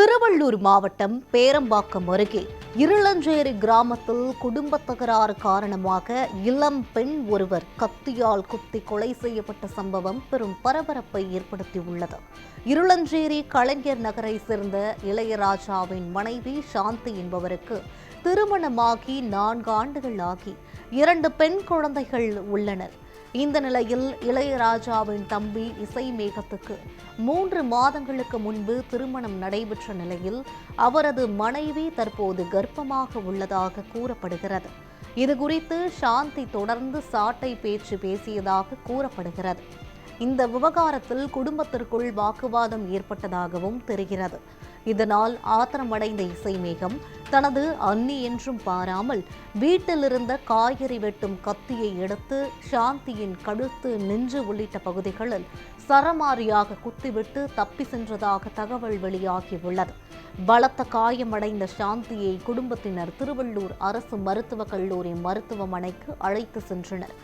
திருவள்ளூர் மாவட்டம் பேரம்பாக்கம் அருகே இருளஞ்சேரி கிராமத்தில் குடும்ப தகராறு காரணமாக இளம் பெண் ஒருவர் கத்தியால் குத்தி கொலை செய்யப்பட்ட சம்பவம் பெரும் பரபரப்பை ஏற்படுத்தியுள்ளது. இருளஞ்சேரி கலைஞர் நகரை சேர்ந்த இளையராஜாவின் மனைவி சாந்தி என்பவருக்கு திருமணமாகி 4 ஆண்டுகள் ஆகி 2 பெண் குழந்தைகள் உள்ளனர். இந்த நிலையில் இளையராஜாவின் தம்பி இசை மேகத்துக்கு 3 மாதங்களுக்கு முன்பு திருமணம் நடைபெற்ற நிலையில் அவரது மனைவி தற்போது கர்ப்பமாக உள்ளதாக கூறப்படுகிறது. இதுகுறித்து சாந்தி தொடர்ந்து சாட்டை பேச்சு பேசியதாக கூறப்படுகிறது. இந்த விவகாரத்தில் குடும்பத்திற்குள் வாக்குவாதம் ஏற்பட்டதாகவும் தெரிகிறது. இதனால் ஆத்திரமடைந்த இசைமேகம் தனது அண்ணி என்றும் பாராமல் வீட்டில் இருந்த காய்கறி வெட்டும் கத்தியை எடுத்து சாந்தியின் கழுத்து, நெஞ்சு உள்ளிட்ட பகுதிகளில் சரமாரியாக குத்திவிட்டு தப்பி சென்றதாக தகவல் வெளியாகியுள்ளது. பலத்த காயமடைந்த சாந்தியை குடும்பத்தினர் திருவள்ளூர் அரசு மருத்துவக் கல்லூரி மருத்துவமனைக்கு அழைத்து சென்றனர்.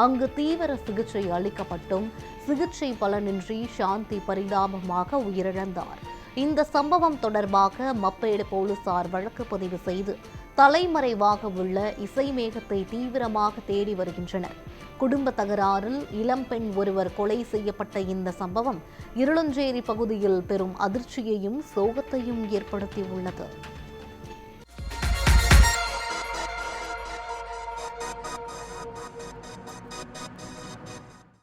அங்கு தீவிர சிகிச்சை அளிக்கப்பட்டும் சிகிச்சை பலனின்றி சாந்தி பரிதாபமாக உயிரிழந்தார். இந்த சம்பவம் தொடர்பாக மப்பேடு போலீசார் வழக்கு பதிவு செய்து தலைமறைவாக உள்ள இசைமேகத்தை தீவிரமாக தேடி வருகின்றனர். குடும்ப தகராறில் இளம்பெண் ஒருவர் கொலை செய்யப்பட்ட இந்த சம்பவம் இருளஞ்சேரி பகுதியில் பெரும் அதிர்ச்சியையும் சோகத்தையும் ஏற்படுத்தியுள்ளது.